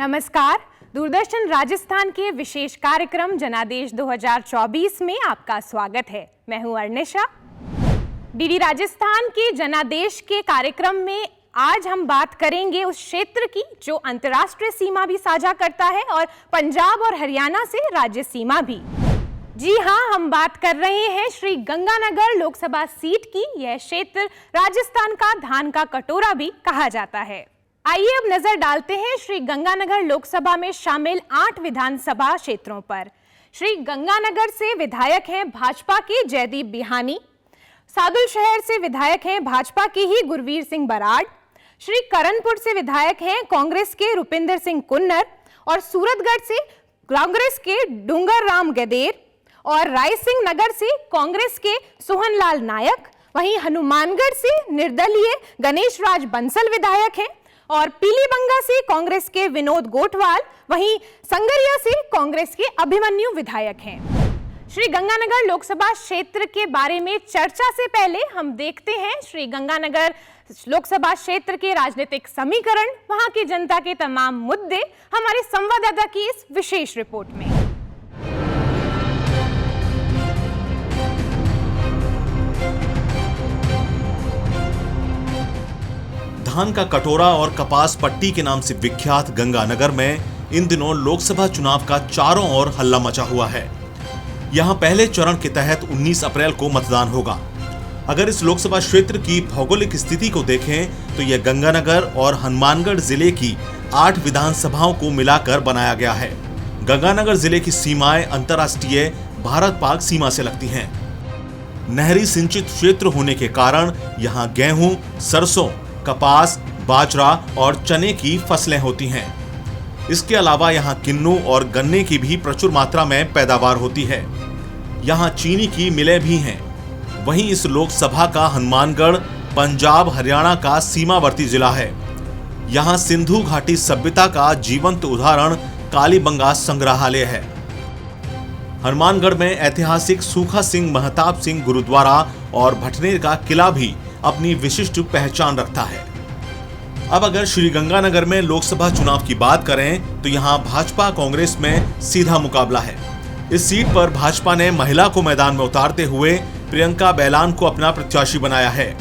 नमस्कार। दूरदर्शन राजस्थान के विशेष कार्यक्रम जनादेश 2024 में आपका स्वागत है। मैं हूं अर्निशा। डीडी राजस्थान के जनादेश के कार्यक्रम में आज हम बात करेंगे उस क्षेत्र की जो अंतर्राष्ट्रीय सीमा भी साझा करता है और पंजाब और हरियाणा से राज्य सीमा भी। जी हां, हम बात कर रहे हैं श्री गंगानगर लोकसभा सीट की। यह क्षेत्र राजस्थान का धान का कटोरा भी कहा जाता है। आइए अब नजर डालते हैं श्री गंगानगर लोकसभा में शामिल 8 विधानसभा क्षेत्रों पर। श्री गंगानगर से विधायक हैं भाजपा के जयदीप बिहानी, सादुल शहर से विधायक हैं भाजपा के ही गुरवीर सिंह बराड़, श्री करणपुर से विधायक हैं कांग्रेस के रुपिंदर सिंह कुन्नर और सूरतगढ़ से कांग्रेस के डूंगर राम गदेर और रायसिंह नगर से कांग्रेस के सोहनलाल नायक। वहीं हनुमानगढ़ से निर्दलीय गणेश राज बंसल विधायक हैं और पीलीबंगा से कांग्रेस के विनोद गोठवाल, वहीं संगरिया से कांग्रेस के अभिमन्यु विधायक हैं। श्री गंगानगर लोकसभा क्षेत्र के बारे में चर्चा से पहले हम देखते हैं श्री गंगानगर लोकसभा क्षेत्र के राजनीतिक समीकरण, वहां की जनता के तमाम मुद्दे हमारे संवाददाता की इस विशेष रिपोर्ट में। धान का कटोरा और कपास पट्टी के नाम से विख्यात गंगानगर में इन दिनों लोकसभा चुनाव का चारों ओर हल्ला मचा हुआ है। यहां पहले चरण के तहत 19 अप्रैल को मतदान होगा। अगर इस लोकसभा क्षेत्र की भौगोलिक स्थिति को देखें तो यह गंगानगर और हनुमानगढ़ जिले की 8 विधानसभाओं को मिलाकर बनाया गया है। गंगानगर जिले की सीमाएं अंतर्राष्ट्रीय भारत-पाक सीमा से लगती हैं। नहरी सिंचित क्षेत्र होने के कारण यहाँ गेहूं, सरसों, कपास, बाजरा और चने की फसलें होती हैं। इसके अलावा यहाँ किन्नू और गन्ने की भी प्रचुर मात्रा में पैदावार होती है। यहाँ चीनी की मिलें भी हैं। वहीं इस लोकसभा का हनुमानगढ़ पंजाब हरियाणा का सीमावर्ती जिला है। यहाँ सिंधु घाटी सभ्यता का जीवंत उदाहरण कालीबंगा संग्रहालय है। हनुमानगढ़ में ऐतिहासिक सूखा सिंह महताब सिंह गुरुद्वारा और भटनेर का किला भी अपनी विशिष्ट पहचान रखता है। अब अगर श्री गंगानगर में लोकसभा चुनाव की बात करें तो यहाँ भाजपा कांग्रेस में सीधा मुकाबला है। इस सीट पर भाजपा ने महिला को मैदान में उतारते हुए प्रियंका बैलान को अपना प्रत्याशी बनाया है।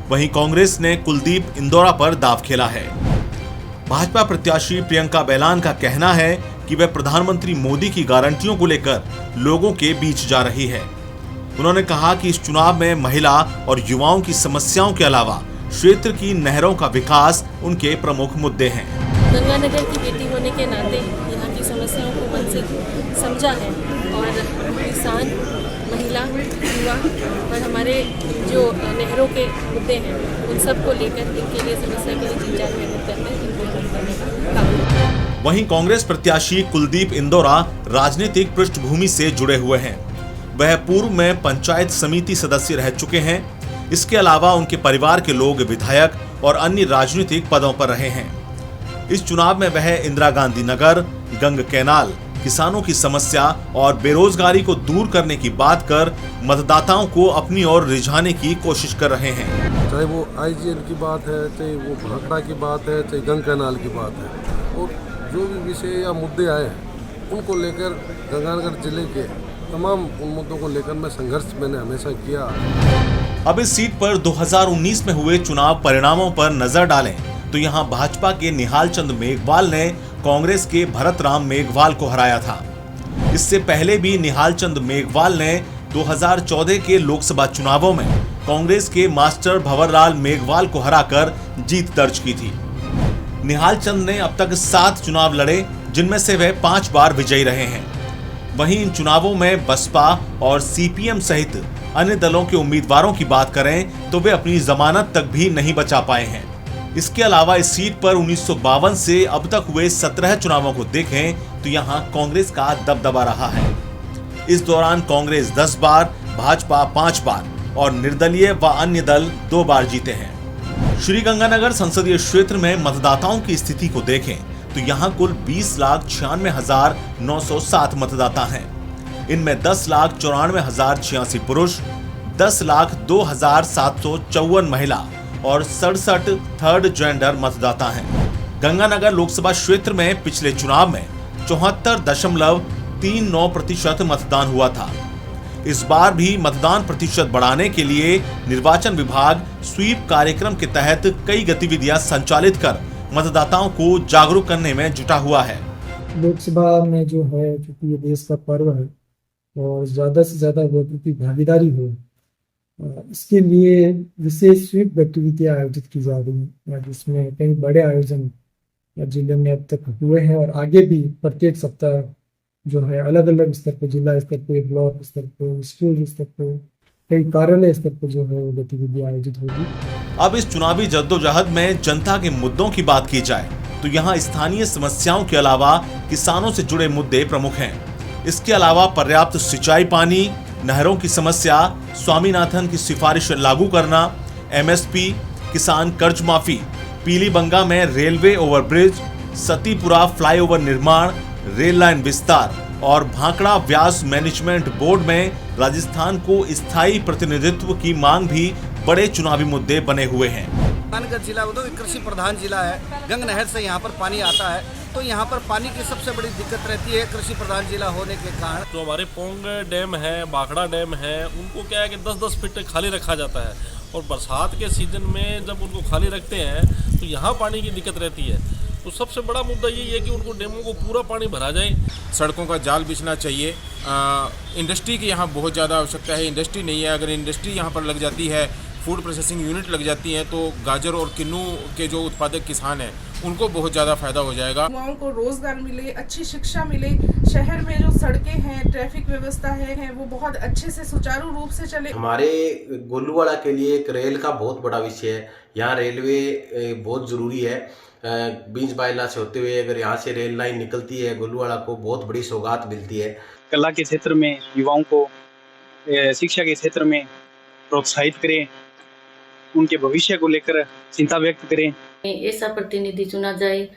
वहीं कांग्रेस ने कुलदीप इंदौरा पर दांव खेला है। भाजपा प्रत्याशी प्रियंका बैलान का कहना है कि वह प्रधानमंत्री मोदी की गारंटियों को लेकर लोगों के बीच जा रही है। उन्होंने कहा कि इस चुनाव में महिला और युवाओं की समस्याओं के अलावा क्षेत्र की नहरों का विकास उनके प्रमुख मुद्दे हैं। गंगानगर की बेटी होने के नाते यहाँ की समस्याओं को मन से समझा है और किसान, महिला, युवा और हमारे जो नहरों के मुद्दे हैं उन सब को लेकर इनके लिए समस्या के लिए 3-4 मेहनत करते हैं, इनको हल करने का काम। वहीं कांग्रेस प्रत्याशी कुलदीप इंदौरा राजनीतिक पृष्ठभूमि से जुड़े हुए हैं। वह पूर्व में पंचायत समिति सदस्य रह चुके हैं। इसके अलावा उनके परिवार के लोग विधायक और अन्य राजनीतिक पदों पर रहे हैं। इस चुनाव में वह इंदिरा गांधी नगर, गंग कैनाल, किसानों की समस्या और बेरोजगारी को दूर करने की बात कर मतदाताओं को अपनी ओर रिझाने की कोशिश कर रहे हैं। चाहे वो IGL की बात है, चाहे वो भाखड़ा की बात है, चाहे गंग कैनाल की बात है, और जो भी विषय या मुद्दे आए उनको लेकर गंगानगर जिले के तमाम उन मुद्दों को लेकर मैं संघर्ष मैंने हमेशा किया। अब इस सीट पर 2019 में हुए चुनाव परिणामों पर नजर डालें तो यहां भाजपा के निहाल चंद मेघवाल ने कांग्रेस के भरत राम मेघवाल को हराया था। इससे पहले भी निहाल चंद मेघवाल ने 2014 के लोकसभा चुनावों में कांग्रेस के मास्टर भंवरलाल मेघवाल को हराकर जीत दर्ज की थी। निहाल चंद ने अब तक 7 चुनाव लड़े, जिनमें से वह 5 बार विजयी रहे हैं। वहीं इन चुनावों में बसपा और CPM सहित अन्य दलों के उम्मीदवारों की बात करें तो वे अपनी जमानत तक भी नहीं बचा पाए हैं। इसके अलावा इस सीट पर 1952 से अब तक हुए 17 चुनावों को देखें तो यहां कांग्रेस का दबदबा रहा है। इस दौरान कांग्रेस 10 बार, भाजपा 5 बार और निर्दलीय व अन्य दल 2 बार जीते हैं। श्री गंगानगर संसदीय क्षेत्र में मतदाताओं की स्थिति को देखें तो यहाँ कुल 20,96,907 मतदाता हैं। इनमें 10,94,086 पुरुष, 10,02,754 महिला और 67 थर्ड जेंडर मतदाता हैं। गंगानगर लोकसभा क्षेत्र में पिछले चुनाव में 74.39% मतदान हुआ था। इस बार भी मतदान प्रतिशत बढ़ाने के लिए निर्वाचन विभाग स्वीप कार्यक्रम के तहत कई गतिविधियां संचालित कर मतदाताओं को जागरूक करने में जुटा हुआ है। लोकसभा में जो है, क्योंकि ये देश का पर्व है और ज़्यादा से ज़्यादा वोटरों की भागीदारी हो, इसके लिए विशेष स्वीप गतिविधियाँ आयोजित की जा रही हैं, जिसमें कई बड़े आयोजन जिले में अब तक हुए हैं और आगे भी प्रत्येक सप्ताह जो है अलग अलग स्तर पर, जिला स्तर पर, ब्लॉक स्तर पर, स्कूल स्तर पर, कई कार्यालय स्तर पर जो है वो गतिविधियाँ आयोजित होगी। अब इस चुनावी जद्दोजहद में जनता के मुद्दों की बात की जाए तो यहाँ स्थानीय समस्याओं के अलावा किसानों से जुड़े मुद्दे प्रमुख हैं। इसके अलावा पर्याप्त सिंचाई पानी, नहरों की समस्या, स्वामीनाथन की सिफारिश लागू करना, MSP, किसान कर्ज माफी, पीलीबंगा में रेलवे ओवरब्रिज, सतीपुरा फ्लाईओवर निर्माण, रेल लाइन विस्तार और भांकड़ा व्यास मैनेजमेंट बोर्ड में राजस्थान को स्थायी प्रतिनिधित्व की मांग भी बड़े चुनावी मुद्दे बने हुए हैं। गंगानगर जिला एक कृषि प्रधान जिला है। गंग नहर से यहाँ पर पानी आता है, तो यहाँ पर पानी की सबसे बड़ी दिक्कत रहती है कृषि प्रधान जिला होने के कारण। तो हमारे पोंग डैम है, भाखड़ा डैम है, उनको क्या है कि 10-10 फीट खाली रखा जाता है और बरसात के सीजन में जब उनको खाली रखते हैं तो यहाँ पानी की दिक्कत रहती है। तो सबसे बड़ा मुद्दा यही है कि उनको डैमों को पूरा पानी भरा जाए। सड़कों का जाल बिछना चाहिए। इंडस्ट्री की यहाँ बहुत ज़्यादा आवश्यकता है। इंडस्ट्री नहीं है, अगर इंडस्ट्री यहाँ पर लग जाती है, फूड प्रोसेसिंग यूनिट लग जाती है, तो गाजर और किन्नू के जो उत्पादक किसान हैं उनको बहुत ज़्यादा फायदा हो जाएगा। युवाओं को रोजगार मिले, अच्छी शिक्षा मिले, शहर में जो सड़कें हैं, ट्रैफिक व्यवस्था है वो बहुत अच्छे से सुचारू रूप से चले। हमारे गोलूवाड़ा के लिए एक रेल का बहुत बड़ा विषय है। यहाँ रेलवे बहुत ज़रूरी है। बींज बायला से होते हुए अगर यहाँ से रेल लाइन निकलती है, गोलूवाड़ा को बहुत बड़ी सौगात मिलती है। कला के क्षेत्र में युवाओं को, शिक्षा के क्षेत्र में प्रोत्साहित करें, उनके भविष्य को लेकर चिंता व्यक्त करें। ऐसा प्रतिनिधि चुना जाए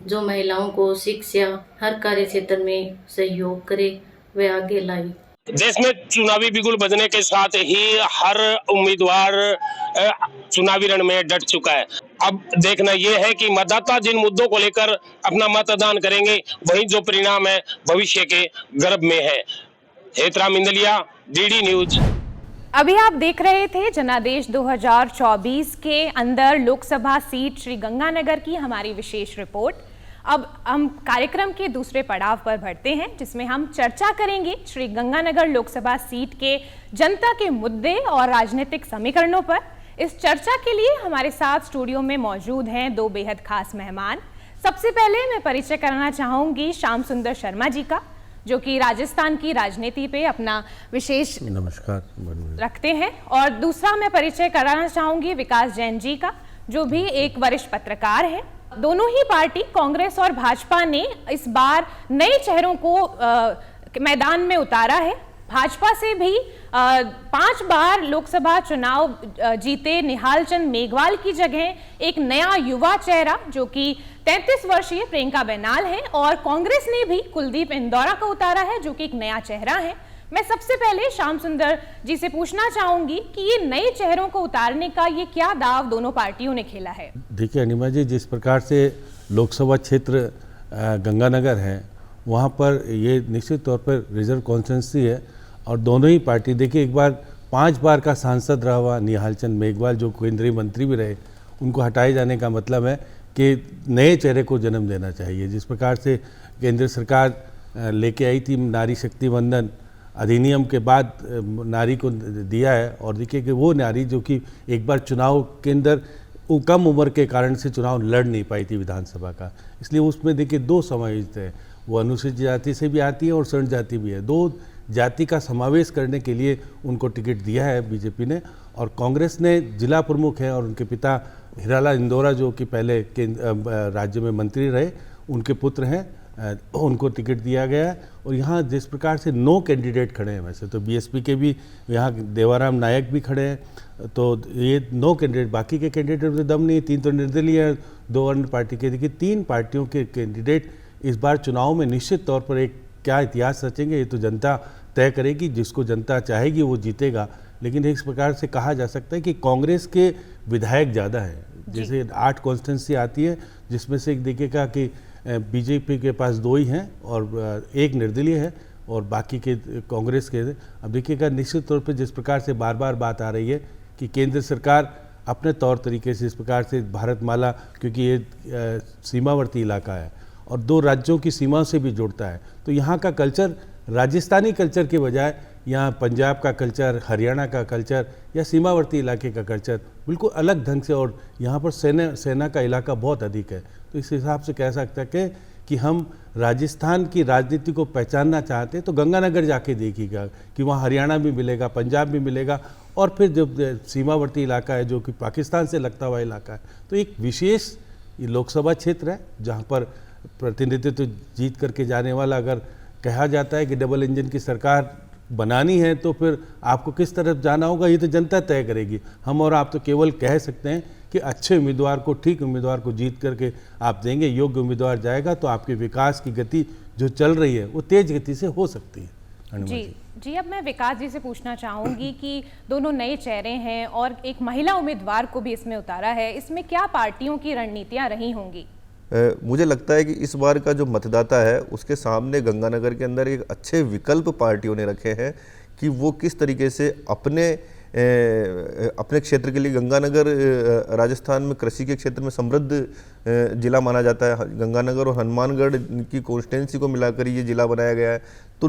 जो महिलाओं को शिक्षा हर कार्य क्षेत्र में सहयोग करे व आगे लाए। देश में चुनावी बिगुल बजने के साथ ही हर उम्मीदवार चुनावी रण में डट चुका है। अब देखना यह है कि मतदाता जिन मुद्दों को लेकर अपना मतदान करेंगे वही जो परिणाम है भविष्य के गर्भ में है। Hetram Indaliya, DD news. अभी आप देख रहे थे जनादेश 2024 के अंदर लोकसभा सीट श्री गंगानगर की हमारी विशेष रिपोर्ट। अब हम कार्यक्रम के दूसरे पड़ाव पर बढ़ते हैं, जिसमें हम चर्चा करेंगे श्री गंगानगर लोकसभा सीट के जनता के मुद्दे और राजनीतिक समीकरणों पर। इस चर्चा के लिए हमारे साथ स्टूडियो में मौजूद हैं दो बेहद खास मेहमान। सबसे पहले मैं परिचय कराना चाहूंगी श्याम सुंदर शर्मा जी का, जो कि राजस्थान की राजनीति पे अपना विशेष नमस्कार रखते हैं, और दूसरा मैं परिचय कराना चाहूंगी विकास जैन जी का, जो भी एक वरिष्ठ पत्रकार है। दोनों ही पार्टी कांग्रेस और भाजपा ने इस बार नए चेहरों को मैदान में उतारा है। भाजपा से भी 5 बार लोकसभा चुनाव जीते निहाल चंद मेघवाल की जगह एक नया युवा चेहरा जो कि 33 वर्षीय प्रियंका बेनाल है, और कांग्रेस ने भी कुलदीप इंदौरा को उतारा है जो कि एक नया चेहरा है। मैं सबसे पहले श्याम सुंदर जी से पूछना चाहूंगी कि ये नए चेहरों को उतारने का ये क्या दाव दोनों पार्टियों ने खेला है? देखिए अनिमा जी, जिस प्रकार से लोकसभा क्षेत्र गंगानगर है, वहाँ पर ये निश्चित तौर पर रिजर्व कॉन्स्टिट्यूंसी है और दोनों ही पार्टी, देखिए एक बार 5 बार का सांसद रहा हुआ निहाल चंद मेघवाल जो केंद्रीय मंत्री भी रहे, उनको हटाए जाने का मतलब है कि नए चेहरे को जन्म देना चाहिए। जिस प्रकार से केंद्र सरकार लेके आई थी नारी शक्ति वंदन अधिनियम के बाद नारी को दिया है, और देखिए कि वो नारी जो कि एक बार चुनाव के अंदर कम उम्र के कारण से चुनाव लड़ नहीं पाई थी विधानसभा का, इसलिए उसमें देखिए 2 समाविष्ट है, वो अनुसूचित जाति से भी आती है और स्वर्ण जाति भी है। 2 जाति का समावेश करने के लिए उनको टिकट दिया है बीजेपी ने, और कांग्रेस ने जिला प्रमुख हैं और उनके पिता हीरालाल इंदौरा जो कि पहले राज्य में मंत्री रहे, उनके पुत्र हैं, उनको टिकट दिया गया है। और यहाँ जिस प्रकार से 9 कैंडिडेट खड़े हैं, वैसे तो बीएसपी के भी यहाँ देवाराम नायक भी खड़े हैं, तो ये 9 कैंडिडेट, बाकी के कैंडिडेट में दम नहीं है। 3 तो निर्दलीय है, 2 अन्य पार्टी के। देखिए 3 पार्टियों के कैंडिडेट इस बार चुनाव में निश्चित तौर पर एक क्या इतिहास रचेंगे ये तो जनता तय करेगी, जिसको जनता चाहेगी वो जीतेगा। लेकिन इस प्रकार से कहा जा सकता है कि कांग्रेस के विधायक ज़्यादा हैं, जैसे 8 कॉन्स्टिट्यूंसी आती है जिसमें से एक देखिएगा कि बीजेपी के पास 2 ही हैं और एक निर्दलीय है और बाकी के कांग्रेस के। अब देखिएगा निश्चित तौर पे जिस प्रकार से बार बार बात आ रही है कि केंद्र सरकार अपने तौर तरीके से इस प्रकार से भारतमाला, क्योंकि ये सीमावर्ती इलाका है और 2 राज्यों की सीमा से भी जुड़ता है, तो यहाँ का कल्चर राजस्थानी कल्चर के बजाय यहाँ पंजाब का कल्चर, हरियाणा का कल्चर या सीमावर्ती इलाके का कल्चर बिल्कुल अलग ढंग से, और यहाँ पर सेना का इलाका बहुत अधिक है। तो इस हिसाब से कह सकते हैं कि हम राजस्थान की राजनीति को पहचानना चाहते हैं तो गंगानगर जाके देखिएगा कि वहाँ हरियाणा भी मिलेगा, पंजाब भी मिलेगा, और फिर जब सीमावर्ती इलाका है जो कि पाकिस्तान से लगता हुआ इलाका है, तो एक विशेष ये लोकसभा क्षेत्र है जहाँ पर प्रतिनिधित्व जीत करके जाने वाला, अगर कहा जाता है कि डबल इंजन की सरकार बनानी है तो फिर आपको किस तरफ जाना होगा ये तो जनता तय करेगी। हम और आप तो केवल कह सकते हैं कि अच्छे उम्मीदवार को, ठीक उम्मीदवार को जीत करके आप देंगे, योग्य उम्मीदवार जाएगा तो आपके विकास की गति जो चल रही है वो तेज गति से हो सकती है। जी, अब मैं विकास जी से पूछना चाहूँगी कि दोनों नए चेहरे हैं और एक महिला उम्मीदवार को भी इसमें उतारा है, इसमें क्या पार्टियों की रणनीतियाँ रही होंगी? मुझे लगता है कि इस बार का जो मतदाता है उसके सामने गंगानगर के अंदर एक अच्छे विकल्प पार्टियों ने रखे हैं कि वो किस तरीके से अपने क्षेत्र के लिए, गंगानगर राजस्थान में कृषि के क्षेत्र में समृद्ध जिला माना जाता है। गंगानगर और हनुमानगढ़ की कॉन्स्टिट्यूंसी को मिलाकर ये जिला बनाया गया है, तो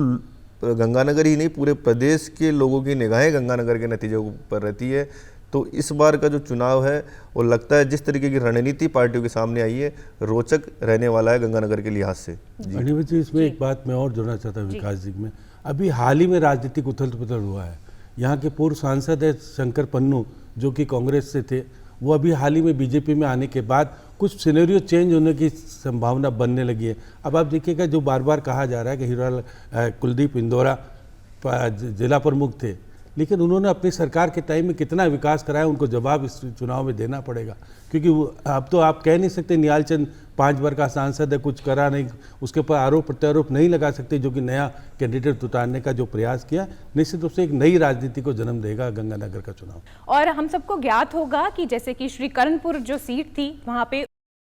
गंगानगर ही नहीं पूरे प्रदेश के लोगों की निगाहें गंगानगर के नतीजों पर रहती है। तो इस बार का जो चुनाव है वो लगता है जिस तरीके की रणनीति पार्टियों के सामने आई है रोचक रहने वाला है गंगानगर के लिहाज से। जी, इसमें एक बात मैं और जोड़ना चाहता हूँ विकास जी में, अभी हाल ही में राजनीतिक उथल पुथल हुआ है। यहाँ के पूर्व सांसद है शंकर पन्नू जो कि कांग्रेस से थे, वो अभी हाल ही में बीजेपी में आने के बाद कुछ सिनेरियो चेंज होने की संभावना बनने लगी है। अब आप देखिएगा जो बार बार कहा जा रहा है कि हीरा कुलदीप इंदौरा जिला प्रमुख थे, लेकिन उन्होंने अपनी सरकार के टाइम में कितना विकास कराया उनको जवाब इस चुनाव में देना पड़ेगा, क्योंकि अब तो आप कह नहीं सकते निहाल चंद 5 बार का सांसद है, कुछ करा नहीं, उसके ऊपर आरोप प्रत्यारोप नहीं लगा सकते, जो कि नया कैंडिडेट उतारने का जो प्रयास किया निश्चित रूप से एक नई राजनीति को जन्म देगा गंगानगर का चुनाव। और हम सबको ज्ञात होगा कि जैसे कि श्री कर्णपुर जो सीट थी वहाँ पे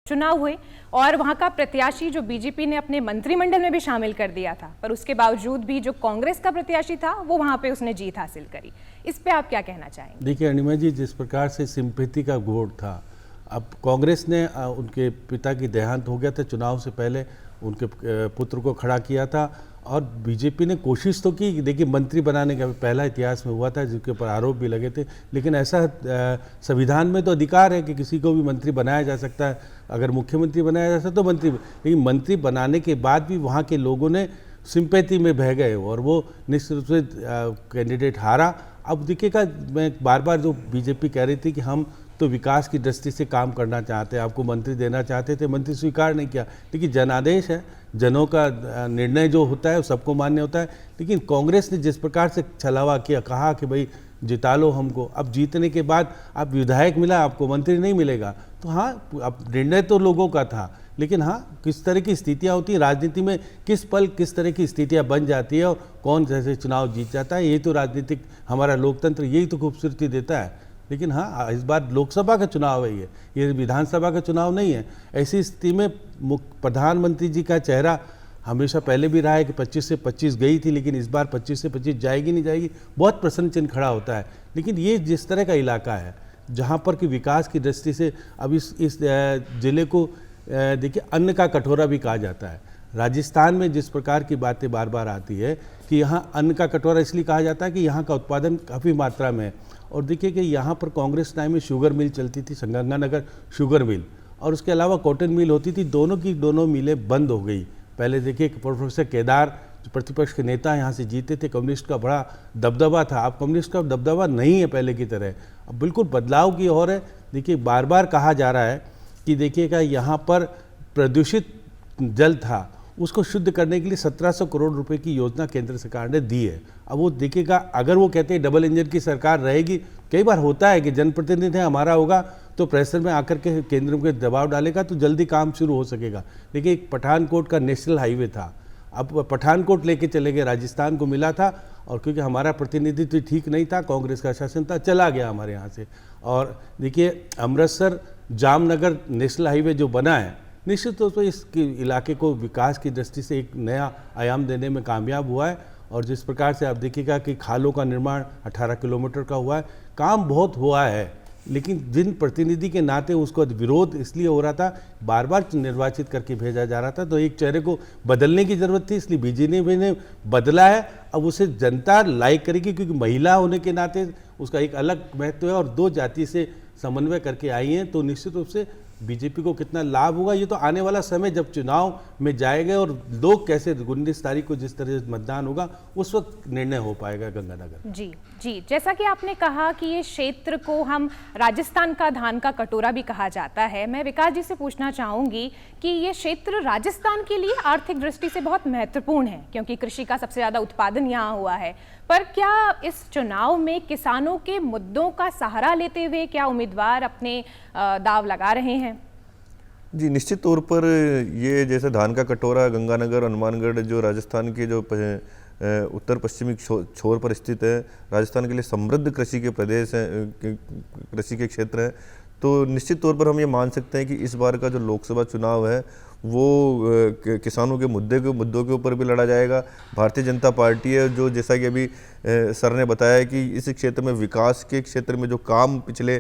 चुनाव हुए और वहां का प्रत्याशी जो बीजेपी ने अपने मंत्रिमंडल में भी शामिल कर दिया था, पर उसके बावजूद भी जो कांग्रेस का प्रत्याशी था वो वहां पे उसने जीत हासिल करी। इस पे आप क्या कहना चाहेंगे? देखिए अनिमा जी, जिस प्रकार से सिंपैथी का वोट था, अब कांग्रेस ने उनके पिता की देहांत हो गया था, चुनाव से पहले उनके पुत्र को खड़ा किया था और बीजेपी ने कोशिश तो की, देखिए मंत्री बनाने का पहला इतिहास में हुआ था जिसके ऊपर आरोप भी लगे थे, लेकिन ऐसा संविधान में तो अधिकार है कि किसी को भी मंत्री बनाया जा सकता है, अगर मुख्यमंत्री बनाया जा सकता तो मंत्री, लेकिन मंत्री बनाने के बाद भी वहाँ के लोगों ने सिंपैथी में बह गए और वो निश्चित रूप से कैंडिडेट हारा। अब देखिएगा, मैं बार बार जो बीजेपी कह रही थी कि हम तो विकास की दृष्टि से काम करना चाहते हैं, आपको मंत्री देना चाहते थे, मंत्री स्वीकार नहीं किया, लेकिन जनादेश है, जनों का निर्णय जो होता है वो सबको मान्य होता है। लेकिन कांग्रेस ने जिस प्रकार से छलावा किया, कहा कि भाई जिता लो हमको, अब जीतने के बाद आप विधायक मिला, आपको मंत्री नहीं मिलेगा, तो हाँ अब निर्णय तो लोगों का था, लेकिन हाँ किस तरह की स्थितियाँ होती हैं राजनीति में, किस पल किस तरह की स्थितियाँ बन जाती है और कौन जैसे चुनाव जीत जाता है, यही तो राजनीतिक हमारा लोकतंत्र यही तो खूबसूरती देता है। लेकिन हाँ इस बार लोकसभा का चुनाव है, ये विधानसभा का चुनाव नहीं है। ऐसी स्थिति में प्रधानमंत्री जी का चेहरा हमेशा पहले भी रहा है कि 25 से 25 गई थी, लेकिन इस बार 25 से 25 जाएगी नहीं जाएगी, बहुत प्रश्न चिन्ह खड़ा होता है। लेकिन ये जिस तरह का इलाका है जहाँ पर कि विकास की दृष्टि से अब इस जिले को देखिए अन्न का कटोरा भी कहा जाता है। राजस्थान में जिस प्रकार की बातें बार बार आती है कि यहाँ अन्न का कटोरा इसलिए कहा जाता है कि यहाँ का उत्पादन काफ़ी मात्रा में है। और देखिए कि यहाँ पर कांग्रेस टाइम में शुगर मिल चलती थी, गंगानगर शुगर मिल, और उसके अलावा कॉटन मिल होती थी, दोनों मिलें बंद हो गई। पहले देखिए प्रोफेसर केदार जो प्रतिपक्ष के नेता यहाँ से जीते थे, कम्युनिस्ट का बड़ा दबदबा था, अब कम्युनिस्ट का दबदबा नहीं है पहले की तरह, अब बिल्कुल बदलाव की ओर है। देखिए बार बार कहा जा रहा है कि देखिएगा यहाँ पर प्रदूषित जल था, उसको शुद्ध करने के लिए 1700 करोड़ रुपए की योजना केंद्र सरकार ने दी है। अब वो देखिएगा, अगर वो कहते हैं डबल इंजन की सरकार रहेगी, कई बार होता है कि जनप्रतिनिधि है हमारा होगा तो प्रेशर में आकर के केंद्र में दबाव डालेगा तो जल्दी काम शुरू हो सकेगा। देखिए एक पठानकोट का नेशनल हाईवे था, अब पठानकोट लेके चले गए, राजस्थान को मिला था और क्योंकि हमारा प्रतिनिधित्व ठीक नहीं था, कांग्रेस का शासन था, चला गया हमारे यहाँ से। और देखिए अमृतसर जामनगर नेशनल हाईवे जो बना है, निश्चित तौर पर इस इलाके को विकास की दृष्टि से एक नया आयाम देने में कामयाब हुआ है। और जिस प्रकार से आप देखिएगा कि खालों का निर्माण 18 किलोमीटर का हुआ है, काम बहुत हुआ है, लेकिन जिन प्रतिनिधि के नाते उसको विरोध इसलिए हो रहा था, बार बार निर्वाचित करके भेजा जा रहा था, तो एक चेहरे को बदलने की ज़रूरत थी, इसलिए बीजेपी ने बदला है। अब उसे जनता लाइक करेगी, क्योंकि महिला होने के नाते उसका एक अलग महत्व है और 2 जाति से समन्वय करके आई हैं, तो निश्चित रूप से बीजेपी को कितना लाभ होगा ये तो आने वाला समय जब चुनाव में जाएगा और लोग कैसे 19 तारीख को जिस तरह से मतदान होगा उस वक्त निर्णय हो पाएगा गंगानगर। जी जी, जैसा कि आपने कहा कि ये क्षेत्र को हम राजस्थान का धान का कटोरा भी कहा जाता है, मैं विकास जी से पूछना चाहूँगी कि ये क्षेत्र राजस्थान के लिए आर्थिक दृष्टि से बहुत महत्वपूर्ण है, क्योंकि कृषि का सबसे ज़्यादा उत्पादन यहाँ हुआ है। पर क्या इस चुनाव में किसानों के मुद्दों का सहारा लेते हुए क्या उम्मीदवार अपने दाव लगा रहे हैं? जी, निश्चित तौर पर ये जैसे धान का कटोरा गंगानगर हनुमानगढ़ जो राजस्थान के जो उत्तर पश्चिमी छोर पर स्थित है, राजस्थान के लिए समृद्ध कृषि के प्रदेश हैं, कृषि के क्षेत्र हैं, तो निश्चित तौर पर हम ये मान सकते हैं कि इस बार का जो लोकसभा चुनाव है वो किसानों के मुद्दों के ऊपर भी लड़ा जाएगा। भारतीय जनता पार्टी है जो, जैसा कि अभी सर ने बताया कि इस क्षेत्र में विकास के क्षेत्र में जो काम पिछले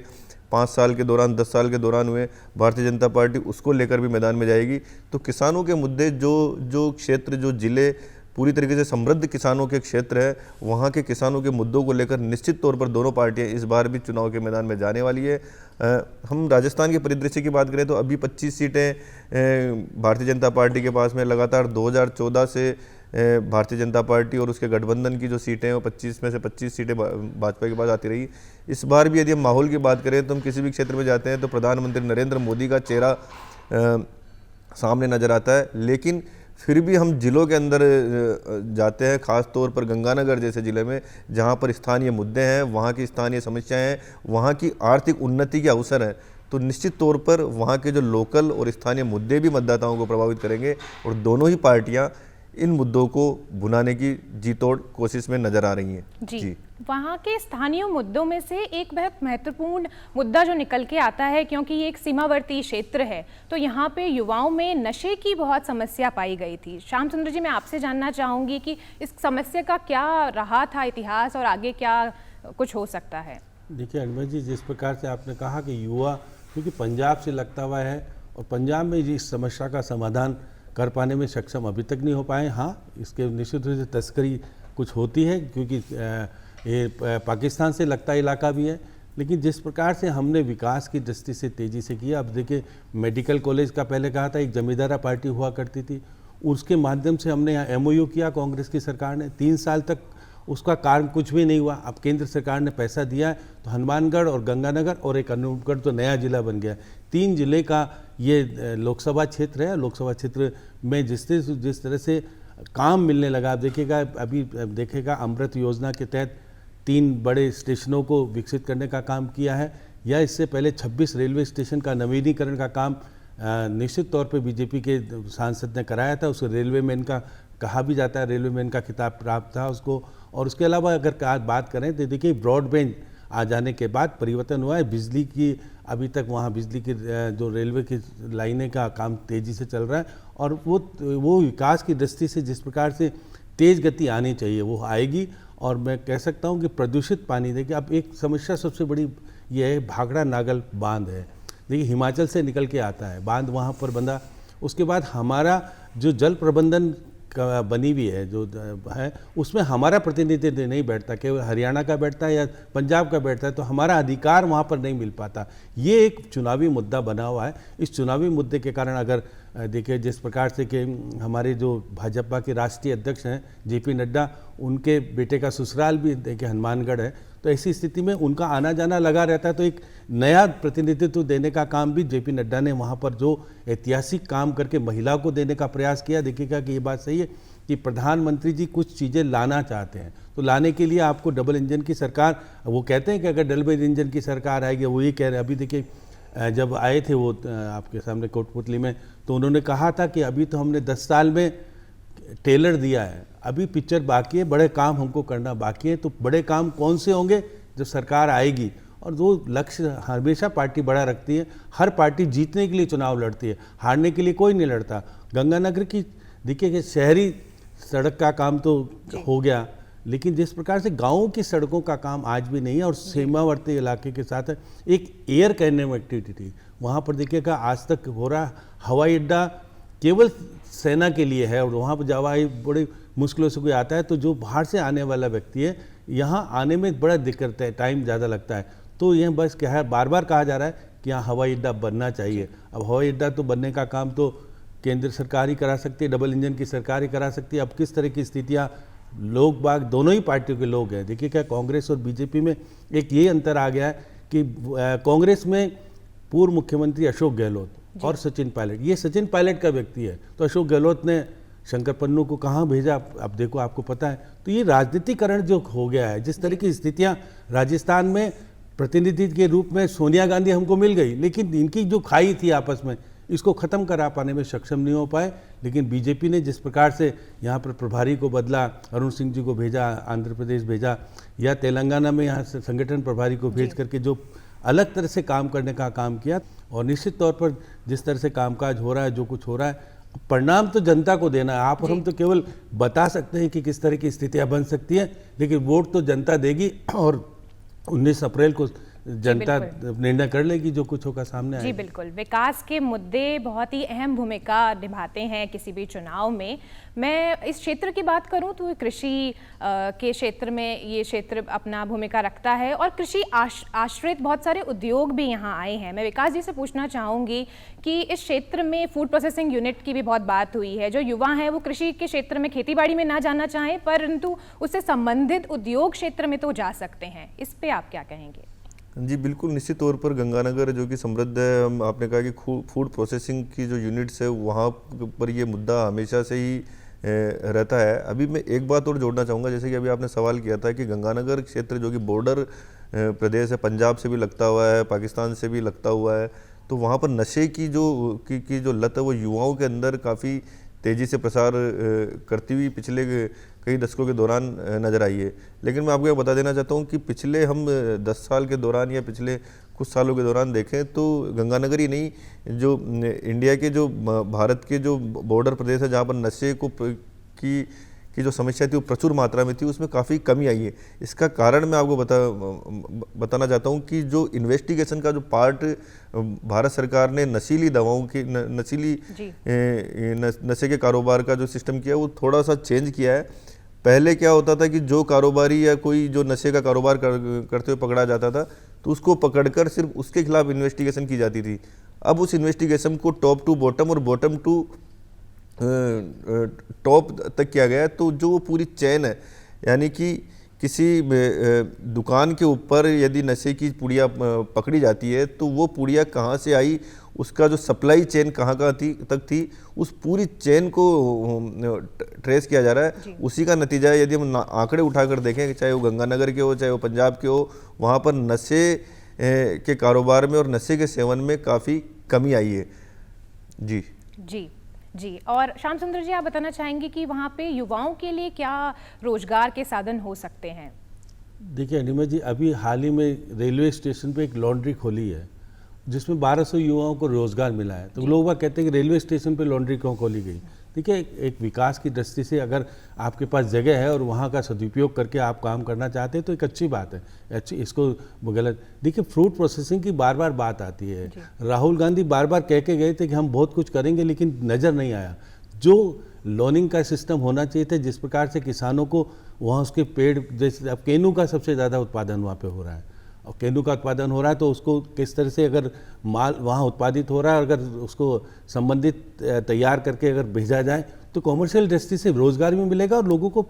5 साल के दौरान 10 साल के दौरान हुए, भारतीय जनता पार्टी उसको लेकर भी मैदान में जाएगी। तो किसानों के मुद्दे जो क्षेत्र, जो जिले पूरी तरीके से समृद्ध किसानों के क्षेत्र है, वहाँ के किसानों के मुद्दों को लेकर निश्चित तौर पर दोनों पार्टियां इस बार भी चुनाव के मैदान में जाने वाली है। हम राजस्थान के परिदृश्य की बात करें तो अभी 25 सीटें भारतीय जनता पार्टी के पास में, लगातार 2014 से भारतीय जनता पार्टी और उसके गठबंधन की जो सीटें हैं वो 25 में से 25 सीटें भाजपा के पास आती रही। इस बार भी यदि हम माहौल की बात करें तो हम किसी भी क्षेत्र में जाते हैं तो प्रधानमंत्री नरेंद्र मोदी का चेहरा सामने नज़र आता है, लेकिन फिर भी हम जिलों के अंदर जाते हैं, ख़ास तौर पर गंगानगर जैसे ज़िले में जहां पर स्थानीय मुद्दे हैं, वहां की स्थानीय समस्याएं हैं, वहां की आर्थिक उन्नति के अवसर हैं, तो निश्चित तौर पर वहां के जो लोकल और स्थानीय मुद्दे भी मतदाताओं को प्रभावित करेंगे और दोनों ही पार्टियां इन मुद्दों को भुनाने की जी तोड़ कोशिश में नज़र आ रही हैं। जी, वहाँ के स्थानीय मुद्दों में से एक बहुत महत्वपूर्ण मुद्दा जो निकल के आता है, क्योंकि ये एक सीमावर्ती क्षेत्र है, तो यहाँ पे युवाओं में नशे की बहुत समस्या पाई गई थी। श्याम सुंदर जी, मैं आपसे जानना चाहूँगी कि इस समस्या का क्या रहा था इतिहास और आगे क्या कुछ हो सकता है? देखिए अनवर जी, जिस प्रकार से आपने कहा कि युवा क्योंकि पंजाब से लगता हुआ है और पंजाब में इस समस्या का समाधान कर पाने में सक्षम अभी तक नहीं हो पाए। हाँ, इसके निश्चित रूप से तस्करी कुछ होती है, क्योंकि ये पाकिस्तान से लगता इलाका भी है, लेकिन जिस प्रकार से हमने विकास की दृष्टि से तेज़ी से किया, अब देखिए मेडिकल कॉलेज का पहले कहा था एक जमींदारा पार्टी हुआ करती थी, उसके माध्यम से हमने यहाँ MOU किया कांग्रेस की सरकार ने, 3 साल तक उसका कारण कुछ भी नहीं हुआ। अब केंद्र सरकार ने पैसा दिया है तो हनुमानगढ़ और गंगानगर और एक अनूपगढ़ तो नया जिला बन गया। 3 जिले का ये लोकसभा क्षेत्र है। लोकसभा क्षेत्र में जिस तरह से काम मिलने लगा, आप देखिएगा अभी देखेगा अमृत योजना के तहत 3 बड़े स्टेशनों को विकसित करने का काम किया है, या इससे पहले 26 रेलवे स्टेशन का नवीनीकरण का काम निश्चित तौर पे बीजेपी के सांसद ने कराया था। उसे रेलवे मैन का कहा भी जाता है, रेलवे मैन का खिताब प्राप्त था उसको। और उसके अलावा अगर आज बात करें तो देखिए ब्रॉडबैंड आ जाने के बाद परिवर्तन हुआ है। बिजली की अभी तक वहाँ बिजली की जो रेलवे की लाइनें का काम तेज़ी से चल रहा है, और वो विकास की दृष्टि से जिस प्रकार से तेज़ गति आनी चाहिए वो आएगी। और मैं कह सकता हूँ कि प्रदूषित पानी, देखिए अब एक समस्या सबसे बड़ी ये है, भाखड़ा नागल बांध है, देखिए हिमाचल से निकल के आता है बांध, वहाँ पर बंधा। उसके बाद हमारा जो जल प्रबंधन का बनी हुई है जो है उसमें हमारा प्रतिनिधित्व नहीं बैठता, केवल हरियाणा का बैठता है या पंजाब का बैठता है, तो हमारा अधिकार वहाँ पर नहीं मिल पाता। ये एक चुनावी मुद्दा बना हुआ है। इस चुनावी मुद्दे के कारण अगर देखिए जिस प्रकार से कि हमारे जो भाजपा के राष्ट्रीय अध्यक्ष हैं JP नड्डा, उनके बेटे का ससुराल भी देखिए हनुमानगढ़ है, तो ऐसी स्थिति में उनका आना जाना लगा रहता है। तो एक नया प्रतिनिधित्व देने का काम भी JP नड्डा ने वहाँ पर जो ऐतिहासिक काम करके महिला को देने का प्रयास किया। देखिएगा कि ये बात सही है कि प्रधानमंत्री जी कुछ चीज़ें लाना चाहते हैं, तो लाने के लिए आपको डबल इंजन की सरकार, वो कहते हैं कि अगर डबल इंजन की सरकार आएगी, वो ये कह रहे हैं। अभी देखिए जब आए थे वो आपके सामने कोटपुतली में, तो उन्होंने कहा था कि अभी तो हमने 10 साल में टेलर दिया है, अभी पिक्चर बाकी है, बड़े काम हमको करना बाकी है। तो बड़े काम कौन से होंगे जब सरकार आएगी, और वो लक्ष्य हमेशा पार्टी बड़ा रखती है। हर पार्टी जीतने के लिए चुनाव लड़ती है, हारने के लिए कोई नहीं लड़ता। गंगानगर की देखिए कि शहरी सड़क का काम तो हो गया, लेकिन जिस प्रकार से गाँवों की सड़कों का काम आज भी नहीं है, और सीमावर्ती इलाके के साथ एक एयर कनेक्टिविटी वहाँ पर देखिएगा आज तक हो रहा। हवाई अड्डा केवल सेना के लिए है, और वहाँ पर जवाई बड़ी मुश्किलों से कोई आता है तो जो बाहर से आने वाला व्यक्ति है यहाँ आने में बड़ा दिक्कत है, टाइम ज़्यादा लगता है। तो यह बस क्या है, बार बार कहा जा रहा है कि यहाँ हवाई अड्डा बनना चाहिए। अब हवाई अड्डा तो बनने का काम तो केंद्र सरकार ही करा सकती है, डबल इंजन की सरकार ही करा सकती है। अब किस तरह की स्थितियाँ, लोग बाग दोनों ही पार्टियों के लोग हैं। देखिए क्या कांग्रेस और बीजेपी में एक ये अंतर आ गया है कि कांग्रेस में पूर्व मुख्यमंत्री अशोक गहलोत और सचिन पायलट, ये सचिन पायलट का व्यक्ति है, तो अशोक गहलोत ने शंकर पन्नू को कहाँ भेजा, अब देखो आपको पता है। तो ये राजनीतिकरण जो हो गया है, जिस तरह की स्थितियाँ राजस्थान में प्रतिनिधि के रूप में सोनिया गांधी हमको मिल गई, लेकिन इनकी जो खाई थी आपस में, इसको ख़त्म करा पाने में सक्षम नहीं हो पाए। लेकिन बीजेपी ने जिस प्रकार से यहाँ पर प्रभारी को बदला, अरुण सिंह जी को भेजा, आंध्र प्रदेश भेजा, या तेलंगाना में यहाँ से संगठन प्रभारी को भेज करके जो अलग तरह से काम करने का काम किया, और निश्चित तौर पर जिस तरह से कामकाज हो रहा है, जो कुछ हो रहा है, परिणाम तो जनता को देना है। आप और हम तो केवल बता सकते हैं कि किस तरह की स्थितियाँ बन सकती हैं, लेकिन वोट तो जनता देगी, और 19 अप्रैल को जनता निर्णय कर लेगी जो कुछ होगा सामने आएगा। जी बिल्कुल, विकास के मुद्दे बहुत ही अहम भूमिका निभाते हैं किसी भी चुनाव में। मैं इस क्षेत्र की बात करूं तो कृषि के क्षेत्र में ये क्षेत्र अपना भूमिका रखता है, और कृषि आश्रित बहुत सारे उद्योग भी यहाँ आए हैं। मैं विकास जी से पूछना चाहूँगी कि इस क्षेत्र में फूड प्रोसेसिंग यूनिट की भी बहुत बात हुई है। जो युवा हैं वो कृषि के क्षेत्र में, खेतीबाड़ी में ना जाना चाहें, परंतु उससे संबंधित उद्योग क्षेत्र में तो जा सकते हैं। इस पर आप क्या कहेंगे? जी बिल्कुल, निश्चित तौर पर गंगानगर जो कि समृद्ध है, आपने कहा कि फूड प्रोसेसिंग की जो यूनिट्स है वहाँ पर ये मुद्दा हमेशा से ही रहता है। अभी मैं एक बात और जोड़ना चाहूँगा, जैसे कि अभी आपने सवाल किया था कि गंगानगर क्षेत्र जो कि बॉर्डर प्रदेश है, पंजाब से भी लगता हुआ है, पाकिस्तान से भी लगता हुआ है, तो वहाँ पर नशे की जो लत है वो युवाओं के अंदर काफ़ी तेज़ी से प्रसार करती हुई पिछले कई दशकों के दौरान नज़र आई है। लेकिन मैं आपको यह बता देना चाहता हूँ कि पिछले हम 10 साल के दौरान या पिछले कुछ सालों के दौरान देखें तो गंगानगर ही नहीं, जो इंडिया के जो भारत के जो बॉर्डर प्रदेश है जहाँ पर नशे को की जो समस्या थी वो प्रचुर मात्रा में थी, उसमें काफ़ी कमी आई है। इसका कारण मैं आपको बताना चाहता हूँ कि जो इन्वेस्टिगेशन का जो पार्ट भारत सरकार ने नशीली दवाओं की नशे के कारोबार का जो सिस्टम किया वो थोड़ा सा चेंज किया है। पहले क्या होता था कि जो कारोबारी या कोई जो नशे का कारोबार करते हुए पकड़ा जाता था तो उसको पकड़कर सिर्फ उसके खिलाफ इन्वेस्टिगेशन की जाती थी। अब उस इन्वेस्टिगेशन को टॉप टू बॉटम और बॉटम टू टॉप तक किया गया है। तो जो वो पूरी चेन है, यानी कि किसी दुकान के ऊपर यदि नशे की पुड़िया पकड़ी जाती है तो वो पुड़िया कहाँ से आई, उसका जो सप्लाई चेन कहाँ तक थी, उस पूरी चेन को ट्रेस किया जा रहा है। उसी का नतीजा है, यदि हम आंकड़े उठाकर देखें, चाहे वो गंगानगर के हो चाहे वो पंजाब के हो, वहाँ पर नशे के कारोबार में और नशे के सेवन में काफ़ी कमी आई है। जी जी जी। और श्याम सुंदर जी, आप बताना चाहेंगे कि वहाँ पे युवाओं के लिए क्या रोजगार के साधन हो सकते हैं? देखिए अनिमा जी, अभी हाल ही में रेलवे स्टेशन पे एक लॉन्ड्री खोली है जिसमें 1200 युवाओं को रोजगार मिला है। तो लोग कहते हैं कि रेलवे स्टेशन पे लॉन्ड्री क्यों खोली गई? देखिए एक विकास की दृष्टि से अगर आपके पास जगह है और वहाँ का सदुपयोग करके आप काम करना चाहते हैं तो एक अच्छी बात है, अच्छी, इसको गलत। देखिए फूड प्रोसेसिंग की बार बार बात आती है। राहुल गांधी बार बार कह के गए थे कि हम बहुत कुछ करेंगे, लेकिन नज़र नहीं आया। जो लोनिंग का सिस्टम होना चाहिए था, जिस प्रकार से किसानों को वहाँ उसके पेड़, जैसे अब केनू का सबसे ज़्यादा उत्पादन वहाँ पर हो रहा है, और केनू का उत्पादन हो रहा है तो उसको किस तरह से अगर माल वहाँ उत्पादित हो रहा है, अगर उसको संबंधित तैयार करके अगर भेजा जाए तो कॉमर्शियल दृष्टि से रोज़गार भी मिलेगा और लोगों को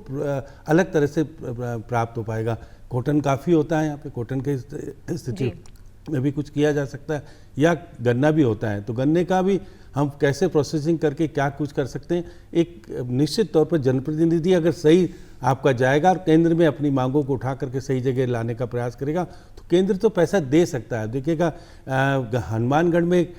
अलग तरह से प्राप्त हो पाएगा। कॉटन काफ़ी होता है यहाँ पे, कॉटन की स्थिति में भी कुछ किया जा सकता है, या गन्ना भी होता है, तो गन्ने का भी हम कैसे प्रोसेसिंग करके क्या कुछ कर सकते हैं। एक निश्चित तौर पर जनप्रतिनिधि अगर सही आपका जाएगा और केंद्र में अपनी मांगों को उठा करके सही जगह लाने का प्रयास करेगा तो केंद्र तो पैसा दे सकता है। देखिएगा हनुमानगढ़ में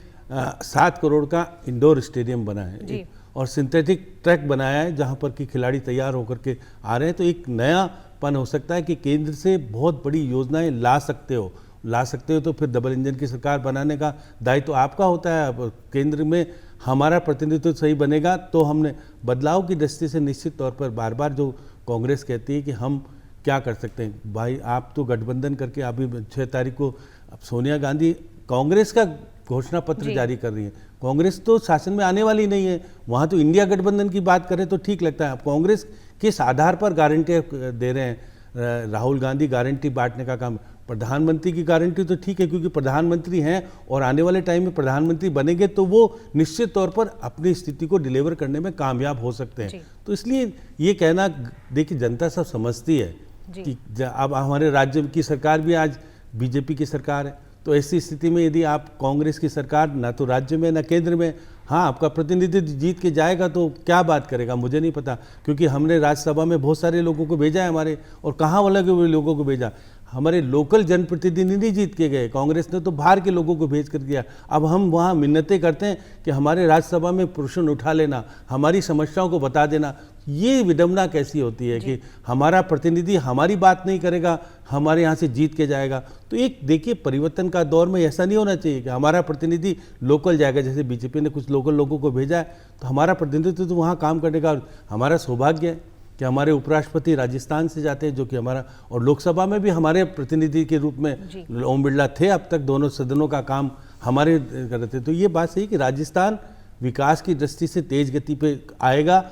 7 करोड़ का इंडोर स्टेडियम बना है, और सिंथेटिक ट्रैक बनाया है जहाँ पर कि खिलाड़ी तैयार होकर के आ रहे हैं। तो एक नयापन हो सकता है कि केंद्र से बहुत बड़ी योजनाएं ला सकते हो तो फिर डबल इंजन की सरकार बनाने का दायित्व तो आपका होता है। अब केंद्र में हमारा प्रतिनिधित्व सही बनेगा तो हमने बदलाव की दृष्टि से निश्चित तौर पर बार बार जो कांग्रेस कहती है कि हम क्या कर सकते हैं, भाई आप तो गठबंधन करके अभी 6 तारीख को अब सोनिया गांधी कांग्रेस का घोषणा पत्र जारी कर रही है। कांग्रेस तो शासन में आने वाली नहीं है, वहाँ तो इंडिया गठबंधन की बात करें तो ठीक लगता है। अब कांग्रेस किस आधार पर गारंटी दे रहे हैं? राहुल गांधी गारंटी बांटने का काम, प्रधानमंत्री की गारंटी तो ठीक है क्योंकि प्रधानमंत्री हैं और आने वाले टाइम में प्रधानमंत्री बनेंगे तो वो निश्चित तौर पर अपनी स्थिति को डिलीवर करने में कामयाब हो सकते हैं। तो इसलिए ये कहना, देखिए जनता सब समझती है कि अब हमारे राज्य की सरकार भी आज बीजेपी की सरकार है, तो ऐसी स्थिति में यदि आप कांग्रेस की सरकार ना तो राज्य में ना केंद्र में, हाँ आपका प्रतिनिधित्व जीत के जाएगा तो क्या बात करेगा मुझे नहीं पता, क्योंकि हमने राज्यसभा में बहुत सारे लोगों को भेजा है हमारे, और कहाँ अलग लोगों को भेजा, हमारे लोकल जनप्रतिनिधि नहीं जीत के गए, कांग्रेस ने तो बाहर के लोगों को भेज कर दिया। अब हम वहाँ मिन्नतें करते हैं कि हमारे राज्यसभा में प्रश्न उठा लेना, हमारी समस्याओं को बता देना। ये विडंबना कैसी होती है कि हमारा प्रतिनिधि हमारी बात नहीं करेगा, हमारे यहाँ से जीत के जाएगा। तो एक देखिए परिवर्तन का दौर में ऐसा नहीं होना चाहिए कि हमारा प्रतिनिधि लोकल जाएगा। जैसे बीजेपी ने कुछ लोकल लोगों को भेजा है तो हमारा प्रतिनिधित्व तो वहाँ काम करने का हमारा सौभाग्य है कि हमारे उपराष्ट्रपति राजस्थान से जाते हैं, जो कि हमारा, और लोकसभा में भी हमारे प्रतिनिधि के रूप में ओम बिरला थे, अब तक दोनों सदनों का काम हमारे कर रहे थे। तो ये बात सही कि राजस्थान विकास की दृष्टि से तेज गति पे आएगा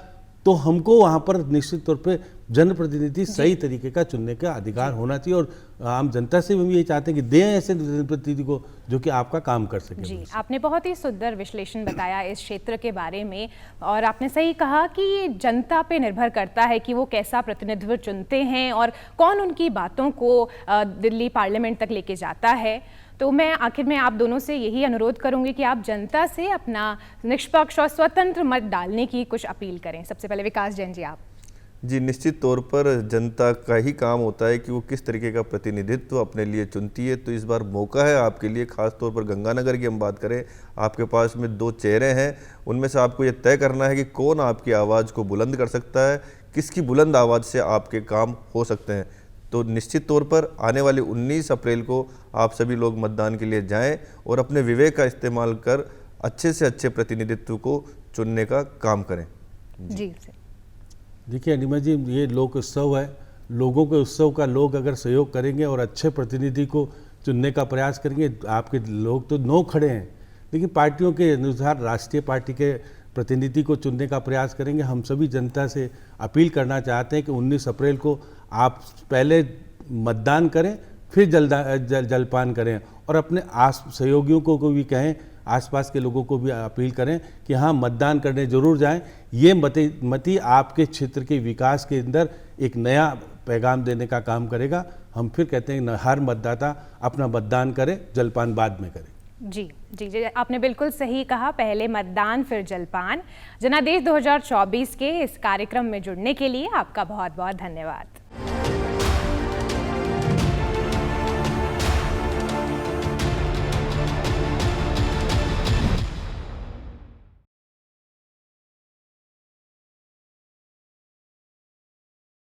तो हमको वहाँ पर निश्चित तौर पे जनप्रतिनिधि सही तरीके का चुनने का अधिकार होना चाहिए, और आम जनता से भी ये चाहते हैं कि दें ऐसे जनप्रतिनिधि को जो कि आपका काम कर सके। जी, आपने बहुत ही सुंदर विश्लेषण बताया इस क्षेत्र के बारे में, और आपने सही कहा कि ये जनता पे निर्भर करता है कि वो कैसा प्रतिनिधित्व चुनते हैं और कौन उनकी बातों को दिल्ली पार्लियामेंट तक लेके जाता है। तो मैं आखिर में आप दोनों से यही अनुरोध करूंगी कि आप जनता से अपना निष्पक्ष और स्वतंत्र मत डालने की कुछ अपील करें। सबसे पहले विकास जैन जी, आप। जी, निश्चित तौर पर जनता का ही काम होता है कि वो किस तरीके का प्रतिनिधित्व अपने लिए चुनती है। तो इस बार मौका है आपके लिए, खास तौर पर गंगानगर की हम बात करें, आपके पास में 2 चेहरे हैं, उनमें से आपको ये तय करना है कि कौन आपकी आवाज़ को बुलंद कर सकता है, किसकी बुलंद आवाज़ से आपके काम हो सकते हैं। तो निश्चित तौर पर आने वाले 19 अप्रैल को आप सभी लोग मतदान के लिए जाएं और अपने विवेक का इस्तेमाल कर अच्छे से अच्छे प्रतिनिधित्व को चुनने का काम करें। जी देखिए अनिमा जी, ये लोक उत्सव है, लोगों के उत्सव का लोग अगर सहयोग करेंगे और अच्छे प्रतिनिधि को चुनने का प्रयास करेंगे, आपके लोग तो 9 खड़े हैं, लेकिन पार्टियों के अनुसार राष्ट्रीय पार्टी के प्रतिनिधि को चुनने का प्रयास करेंगे। हम सभी जनता से अपील करना चाहते हैं कि 19 अप्रैल को आप पहले मतदान करें, फिर जलपान करें, और अपने सहयोगियों को भी कहें, आसपास के लोगों को भी अपील करें कि हाँ मतदान करने जरूर जाएं। ये मती आपके क्षेत्र के विकास के अंदर एक नया पैगाम देने का काम करेगा। हम फिर कहते हैं हर मतदाता अपना मतदान करे, जलपान बाद में करे। जी जी जी, आपने बिल्कुल सही कहा, पहले मतदान फिर जलपान। जनादेश 2024 के इस कार्यक्रम में जुड़ने के लिए आपका बहुत बहुत धन्यवाद।